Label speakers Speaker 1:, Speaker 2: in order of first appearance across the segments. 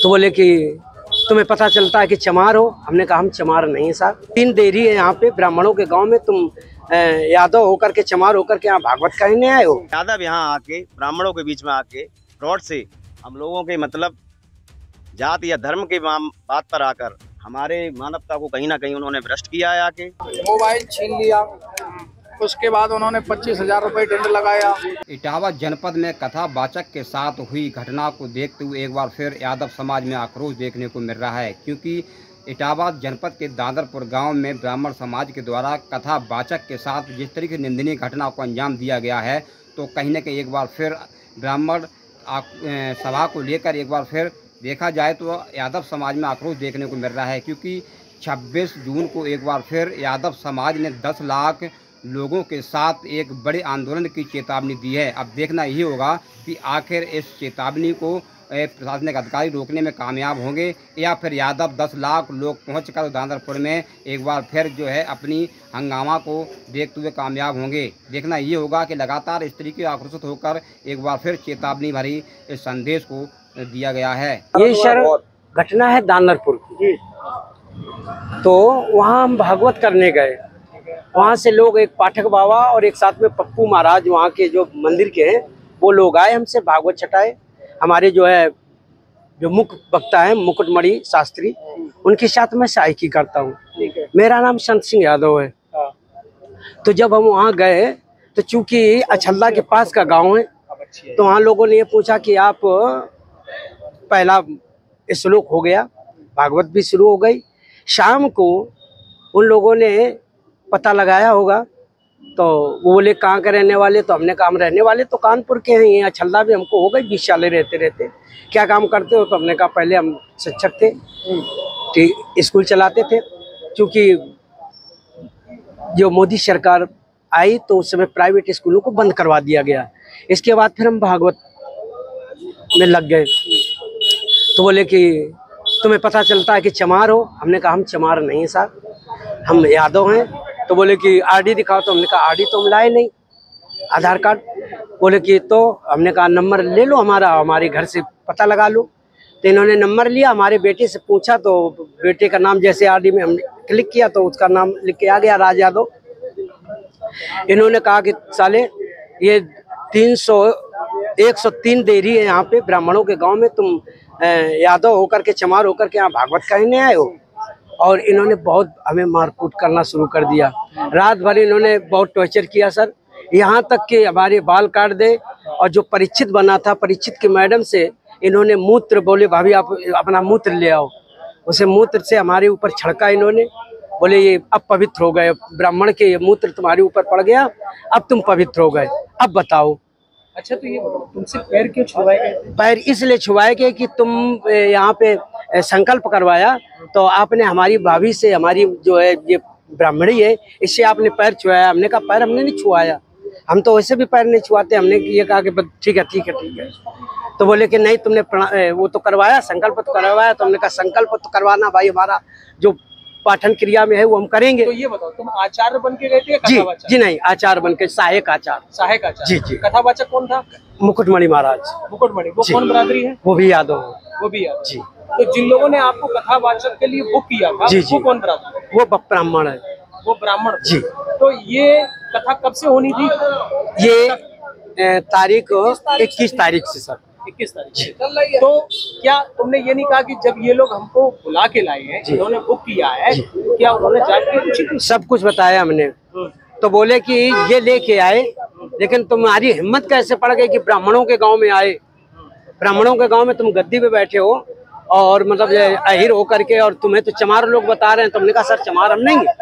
Speaker 1: तो बोले कि तुम्हें पता चलता है कि चमार हो। हमने कहा हम चमार नहीं साहब, 3 देरी है यहाँ पे ब्राह्मणों के गांव में, तुम यादव होकर के चमार होकर के यहाँ भागवत कहने आए हो।
Speaker 2: यादव यहाँ आके ब्राह्मणों के बीच में आके फ्रॉड से हम लोगों के मतलब जात या धर्म के बात पर आकर हमारे मानवता को कहीं ना कहीं उन्होंने भ्रष्ट किया है। आके
Speaker 3: मोबाइल छीन लिया, उसके बाद उन्होंने 25,000 रुपये दंड लगाया।
Speaker 4: इटावा जनपद में कथावाचक के साथ हुई घटना को देखते हुए एक बार फिर यादव समाज में आक्रोश देखने को मिल रहा है, क्योंकि इटावा जनपद के दादरपुर गांव में ब्राह्मण समाज के द्वारा कथावाचक के साथ जिस तरीके से निंदनीय घटना को अंजाम दिया गया है, तो कहीं न कहीं एक बार फिर ब्राह्मण सभा को लेकर एक बार फिर देखा जाए तो यादव समाज में आक्रोश देखने को मिल रहा है। क्योंकि 26 जून को एक बार फिर यादव समाज ने 10 लाख लोगों के साथ एक बड़े आंदोलन की चेतावनी दी है। अब देखना यही होगा कि आखिर इस चेतावनी को प्रशासनिक अधिकारी रोकने में कामयाब होंगे या फिर यादव 10 लाख लोग पहुंचकर दादरपुर में एक बार फिर जो है अपनी हंगामा को देखते हुए कामयाब होंगे। देखना ये होगा कि लगातार इस तरीके आक्रोशित होकर एक बार फिर चेतावनी भरी इस संदेश को दिया गया है।
Speaker 1: ये सर घटना है दादरपुर की, तो वहाँ हम भागवत करने गए। वहाँ से लोग, एक पाठक बाबा और एक साथ में पप्पू महाराज वहाँ के जो मंदिर के हैं, वो लोग आए हमसे भागवत छटाए। हमारे जो है जो मुख्य वक्ता है मुकुटमणि शास्त्री, उनके साथ मैं सहायकी करता हूँ। मेरा नाम संत सिंह यादव है। तो जब हम वहाँ गए तो चूंकि अछल्ला के पास का गांव है, तो वहाँ लोगों ने ये पूछा कि आप, पहला श्लोक हो गया, भागवत भी शुरू हो गई। शाम को उन लोगों ने पता लगाया होगा, तो वो बोले कहाँ के रहने वाले, तो हमने कहा हम रहने वाले तो कानपुर के हैं, यहाँ छल्ला भी हमको हो गई 20 साल रहते रहते। क्या काम करते हो, तो हमने कहा पहले हम शिक्षक थे, ठीक स्कूल चलाते थे। क्योंकि जो मोदी सरकार आई तो उस समय प्राइवेट स्कूलों को बंद करवा दिया गया। इसके बाद फिर हम भागवत में लग गए। तो बोले कि तुम्हें पता चलता है कि चमार हो। हमने कहा हम चमार नहीं साहब, हम यादव हैं। तो बोले कि आरडी दिखाओ, तो हमने कहा आरडी तो हम लाए नहीं, आधार कार्ड। बोले कि तो हमने कहा नंबर ले लो हमारा, हमारे घर से पता लगा लो। तो इन्होंने नंबर लिया, हमारे बेटे से पूछा, तो बेटे का नाम जैसे आरडी में हमने क्लिक किया तो उसका नाम लिख के आ गया, राज यादव। इन्होंने कहा कि साले ये 103 देरी है यहाँ पे ब्राह्मणों के गाँव में, तुम यादव होकर के चमार होकर के यहाँ भागवत कहने आए हो। और इन्होंने बहुत हमें मारकूट करना शुरू कर दिया। रात भर इन्होंने बहुत टॉर्चर किया सर, यहाँ तक कि हमारे बाल काट दे। और जो परीक्षित बना था, परीक्षित की मैडम से इन्होंने मूत्र, बोले भाभी आप अपना मूत्र ले आओ, उसे मूत्र से हमारे ऊपर छिड़का इन्होंने। बोले ये अब पवित्र हो गए, ब्राह्मण के ये मूत्र तुम्हारे ऊपर पड़ गया, अब तुम पवित्र हो गए, अब बताओ।
Speaker 3: अच्छा, तो ये तुमसे पैर क्यों छुड़वाए गए?
Speaker 1: पैर इसलिए छुड़वाए गए कि तुम यहाँ पे संकल्प करवाया, तो आपने हमारी भाभी से, हमारी जो है ये ब्राह्मणी है, इससे आपने पैर छुआया। हमने कहा पैर हमने नहीं छुआया, हम तो वैसे भी पैर नहीं छुआते। हमने ये कहा कि ठीक है ठीक है ठीक है। तो बोले कि नहीं तुमने वो तो करवाया, संकल्प तो करवाया। तो हमने कहा संकल्प तो करवाना भाई, हमारा जो पाठन क्रिया में है वो हम करेंगे।
Speaker 3: तो ये बताओ, तुम आचार्य बन के गए थे?
Speaker 1: जी नहीं, आचार्य बन के, सहायक आचार्य।
Speaker 3: सहायक आचार्य?
Speaker 1: जी।
Speaker 3: कथावाचक कौन था?
Speaker 1: मुकुटमणि महाराज।
Speaker 3: मुकुटमणि, वो कौन बरादरी है?
Speaker 1: वो भी यादव।
Speaker 3: वो भी यादव
Speaker 1: जी।
Speaker 3: तो जिन लोगों ने आपको कथावाचक के लिए बुक किया था, वो कौन बरादरी है?
Speaker 1: वो ब्राह्मण है।
Speaker 3: वो ब्राह्मण
Speaker 1: जी।
Speaker 3: तो ये कथा कब से होनी थी?
Speaker 1: ये तारीख 21 तारीख से सर।
Speaker 3: 21 तारीख। तो क्या तुमने ये नहीं कहा कि जब ये लोग हमको बुला के लाए हैं, इन्होंने बुक किया है, क्या उन्होंने जांच की?
Speaker 1: सब कुछ बताया हमने। तो बोले कि ये लेके आए, लेकिन तुम्हारी हिम्मत कैसे पड़ गई कि ब्राह्मणों के गांव में आए, ब्राह्मणों के गांव में तुम गद्दी पे बैठे हो और मतलब अहिर होकर के, और तुम्हें तो चमार लोग बता रहे हैं। तुमने कहा सर चमार हम नहीं है,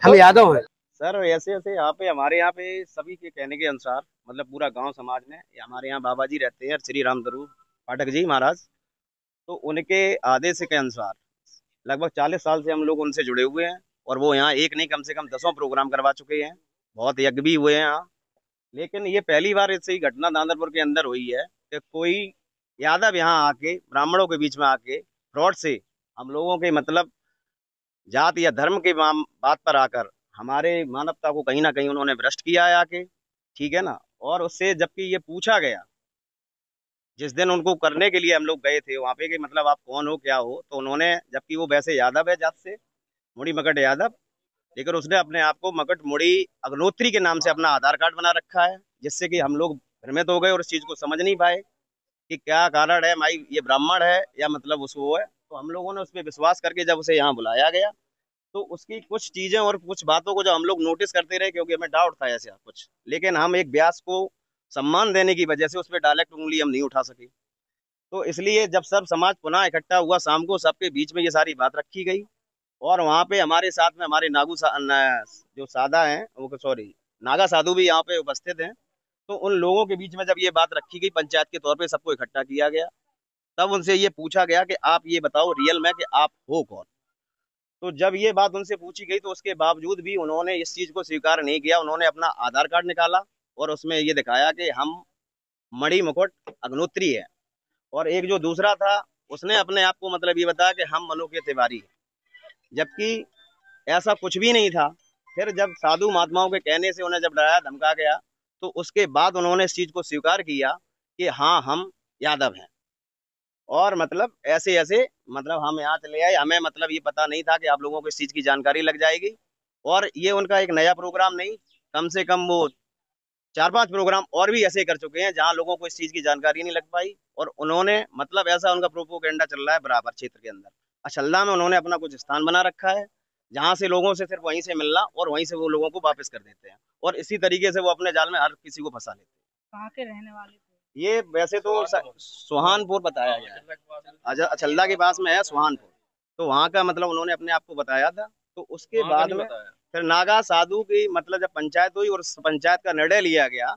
Speaker 1: हम यादव हैं।
Speaker 2: सर ऐसे ऐसे यहाँ पे हमारे यहाँ पे सभी के कहने के अनुसार, मतलब पूरा गांव समाज ने, हमारे यहाँ बाबा जी रहते हैं श्री राम दरू पाठक जी महाराज, तो उनके आदेश के अनुसार लगभग 40 साल से हम लोग उनसे जुड़े हुए हैं। और वो यहाँ एक नहीं कम से कम 10 प्रोग्राम करवा चुके हैं, बहुत यज्ञ भी हुए हैं यहाँ। लेकिन ये पहली बार ऐसी घटना दादरपुर के अंदर हुई है कि कोई यादव यहाँ आके ब्राह्मणों के बीच में आके फ्रॉड से हम लोगों के मतलब जात या धर्म के बात पर आकर हमारे मानवता को कहीं ना कहीं उन्होंने भ्रष्ट किया है आके, ठीक है ना। और उससे जबकि ये पूछा गया जिस दिन उनको करने के लिए हम लोग गए थे वहाँ पे कि मतलब आप कौन हो क्या हो, तो उन्होंने, जबकि वो वैसे यादव है जात से, मुड़ी मकट यादव, लेकिन उसने अपने आप को मकट मुड़ी अग्नोत्री के नाम से अपना आधार कार्ड बना रखा है, जिससे कि हम लोग भ्रमित हो गए और इस चीज को समझ नहीं पाए कि क्या कारण है, भाई ये ब्राह्मण है या मतलब उस वो है। तो हम लोगों ने उस पर विश्वास करके जब उसे यहाँ बुलाया गया तो उसकी कुछ चीजें और कुछ बातों को जब हम लोग नोटिस करते रहे, क्योंकि हमें डाउट था ऐसा कुछ, लेकिन हम एक व्यास को सम्मान देने की वजह से उस पर डायरेक्ट उंगली हम नहीं उठा सके। तो इसलिए जब सब समाज पुनः इकट्ठा हुआ शाम को, सबके बीच में ये सारी बात रखी गई और वहाँ पे हमारे साथ में हमारे जो सादा हैं वो, सॉरी, नागा साधु भी यहाँ पे उपस्थित हैं। तो उन लोगों के बीच में जब ये बात रखी गई, पंचायत के तौर पे सबको इकट्ठा किया गया, तब उनसे ये पूछा गया कि आप ये बताओ रियल में कि आप हो कौन। तो जब ये बात उनसे पूछी गई तो उसके बावजूद भी उन्होंने इस चीज को स्वीकार नहीं किया। उन्होंने अपना आधार कार्ड निकाला और उसमें ये दिखाया कि हम मणि मुकुट अग्नोत्री है, और एक जो दूसरा था उसने अपने आप को मतलब ये बताया कि हम मनु के तिवारी हैं, जबकि ऐसा कुछ भी नहीं था। फिर जब साधु महात्माओं के कहने से उन्हें जब डराया धमका गया तो उसके बाद उन्होंने इस चीज को स्वीकार किया कि हाँ हम यादव हैं, और मतलब ऐसे ऐसे मतलब हम यहाँ चले आए। हमें मतलब ये पता नहीं था कि आप लोगों को इस चीज की जानकारी लग जाएगी, और ये उनका एक नया प्रोग्राम नहीं, कम से कम वो 4-5 प्रोग्राम और भी ऐसे कर चुके हैं जहाँ लोगों को इस चीज की जानकारी नहीं लग पाई। और उन्होंने मतलब ऐसा उनका प्रोपोगेंडा चल रहा है बराबर क्षेत्र के अंदर। अछल्दा में उन्होंने अपना कुछ स्थान बना रखा है जहाँ से लोगों से सिर्फ वहीं से मिलना और वहीं से वो लोगों को वापस कर देते हैं, और इसी तरीके से वो अपने जाल में हर किसी को फंसा लेते हैं।
Speaker 3: कहाँ के रहने वाले थे
Speaker 2: ये वैसे तो सुहानपुर बताया गया है, अछल्दा के पास में है सुहानपुर, तो वहाँ का मतलब उन्होंने अपने आप को बताया था। तो उसके बाद में फिर नागा साधु की मतलब जब पंचायत हुई और उस पंचायत का निर्णय लिया गया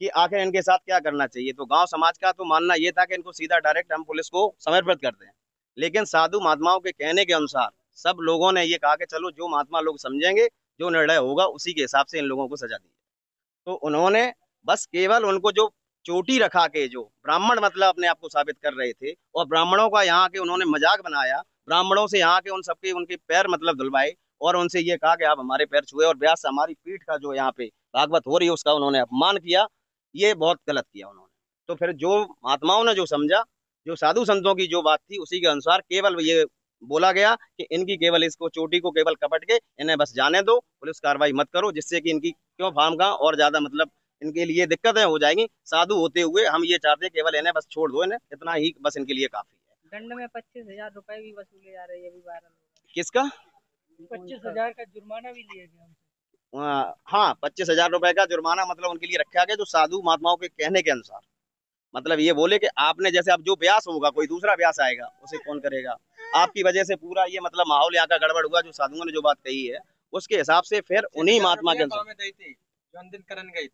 Speaker 2: कि आखिर इनके साथ क्या करना चाहिए, तो गांव समाज का तो मानना ये था कि इनको सीधा डायरेक्ट हम पुलिस को समर्पित कर दें, लेकिन साधु महात्माओं के कहने के अनुसार सब लोगों ने ये कहा कि चलो जो महात्मा लोग समझेंगे, जो निर्णय होगा उसी के हिसाब से इन लोगों को सजा दी। तो उन्होंने बस केवल उनको जो चोटी रखा के जो ब्राह्मण मतलब अपने आप को साबित कर रहे थे, और ब्राह्मणों का यहाँ के उन्होंने मजाक बनाया, ब्राह्मणों से यहाँ के उन सबके उनके पैर मतलब धुलवाए और उनसे ये कहा कि आप हमारे पैर छुए, और व्यास हमारी पीठ का जो यहाँ पे भागवत हो रही है उसका उन्होंने अपमान किया। ये बहुत गलत किया उन्होंने। तो फिर जो महात्माओं ने जो समझा, जो साधु संतों की जो बात थी उसी के अनुसार केवल ये बोला गया कि इनकी केवल इसको चोटी को केवल कपट के इन्हें बस जाने दो, पुलिस कार्रवाई मत करो, जिससे कि इनकी क्यों फार्म का और ज्यादा मतलब इनके लिए दिक्कतें हो जाएंगी। साधु होते हुए हम ये चाहते हैं केवल इन्हें बस छोड़ दो, इन्हें इतना ही बस इनके लिए काफी है।
Speaker 3: दंड में 25,000 रुपए भी वसूले जा रहे हैं, ये भी वायरल हो रहा
Speaker 2: किसका?
Speaker 3: है। 25,000 का जुर्माना भी लिया गया।
Speaker 2: हाँ, 25,000 रुपए का जुर्माना मतलब उनके लिए रखा गया, जो साधु महात्माओं के कहने के अनुसार मतलब ये बोले कि आपने जैसे अब जो ब्यास होगा कोई दूसरा ब्यास आएगा उसे कौन करेगा, आपकी वजह से पूरा ये मतलब माहौल यहाँ का गड़बड़ हुआ, जो साधुओं ने जो बात कही है उसके हिसाब से फिर उन्हीं महात्मा के अनुसार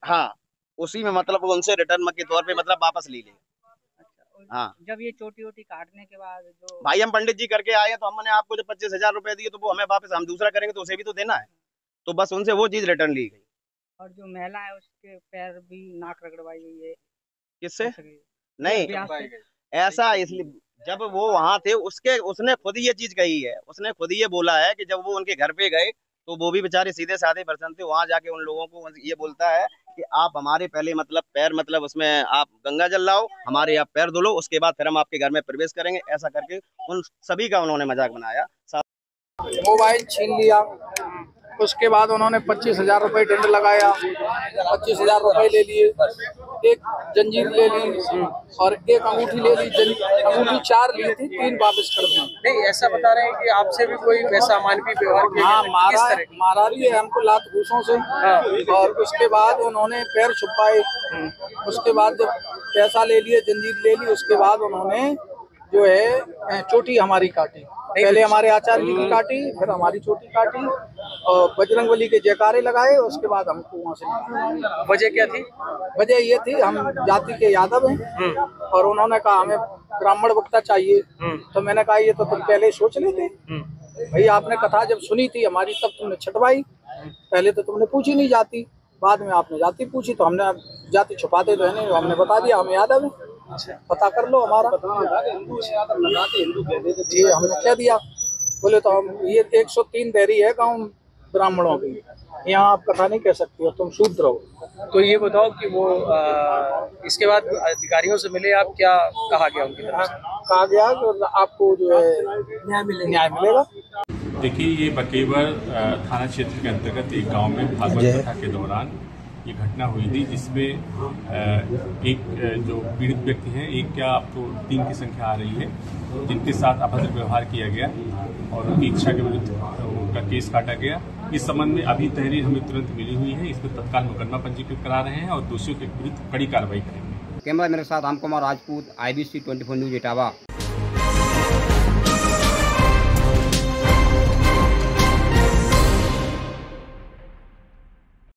Speaker 2: हाँ उसी में मतलब उनसे रिटर्न के तौर पे मतलब वापस ले लें। हाँ,
Speaker 3: जब ये चोटी वोटी काटने के बाद जो
Speaker 2: भाई हम पंडित जी करके आए तो हमने आपको जब 25,000 रुपए दिए तो वो हमें वापस हम दूसरा करेंगे तो उसे भी तो देना है, तो बस उनसे वो चीज रिटर्न ली गई।
Speaker 3: और जो महिला है उसके पैर भी नाक रगड़वाई गई है।
Speaker 2: किससे? नहीं ऐसा इसलिए जब वो वहां थे उसने खुद ये चीज कही है, उसने खुद ये बोला है कि जब वो उनके घर पे गए तो वो भी बेचारे सीधे साधे पर्सन थे, वहां जाके उन लोगों को ये बोलता है कि आप हमारे पहले मतलब पैर मतलब उसमें आप गंगा जल लाओ, हमारे आप पैर धुलो, उसके बाद फिर हम आपके घर में प्रवेश करेंगे। ऐसा करके उन सभी का उन्होंने मजाक बनाया।
Speaker 5: मोबाइल छीन लिया, उसके बाद उन्होंने 25,000 रुपये दंड लगाया, 25,000 रुपये ले लिए, एक जंजीर ले ली और एक अंगूठी ले ली। अंगूठी 4 ली थी, 3 वापस कर दी।
Speaker 3: नहीं, ऐसा बता रहे हैं कि आपसे भी कोई वैसा अमानवीय व्यवहार किया?
Speaker 5: हाँ, मारा भी है हमको लात घूसों से। और उसके बाद उन्होंने पैर छुपाए, उसके बाद जब पैसा ले लिए, जंजीर ले ली, उसके बाद उन्होंने जो है चोटी हमारी काटी। पहले हमारे आचार्य जी की काटी, फिर हमारी चोटी काटी और बजरंगबली के जयकारे लगाए, उसके बाद हमको वहाँ से निकाला।
Speaker 3: वजह क्या थी?
Speaker 5: वजह ये थी हम जाति के यादव हैं और उन्होंने कहा हमें ब्राह्मण वक्ता चाहिए। तो मैंने कहा ये तो तुम पहले सोच लेते भाई, आपने कथा जब सुनी थी हमारी तब तुमने छटवाई, पहले तो तुमने पूछी नहीं जाती, बाद में आपने जाति पूछी तो हमने जाति छुपाते तो है नहीं, हमने बता दिया हम यादव हैं, पता कर लो हमारा। जी हमने कह दिया, बोले तो हम ये 103 देरी है गाँव ब्राह्मणों की। यहाँ आप कथा नहीं कह सकती हो, तुम शूद्र हो।
Speaker 3: तो ये बताओ कि वो इसके बाद अधिकारियों से मिले आप, क्या कहा गया उनकी तरफ से?
Speaker 5: कहा गया कि आपको जो है न्याय मिलेगा।
Speaker 6: देखिए, ये बकेवर थाना क्षेत्र के अंतर्गत एक गांव में भागवत कथा के दौरान ये घटना हुई थी, जिसमें एक जो पीड़ित व्यक्ति हैं, एक क्या अब तो 3 की संख्या आ रही है, जिनके साथ अभद्र व्यवहार किया गया और उनकी इच्छा के विरुद्ध उनका केस काटा गया। इस संबंध में अभी तहरीर हमें तुरंत मिली हुई है, इसमें तत्काल मुकदमा पंजीकृत करा रहे हैं और दोषियों के विरुद्ध कड़ी कार्रवाई करेंगे।
Speaker 4: कैमरा मेरे साथ राम कुमार राजपूत, IBC 24 न्यूज इटावा।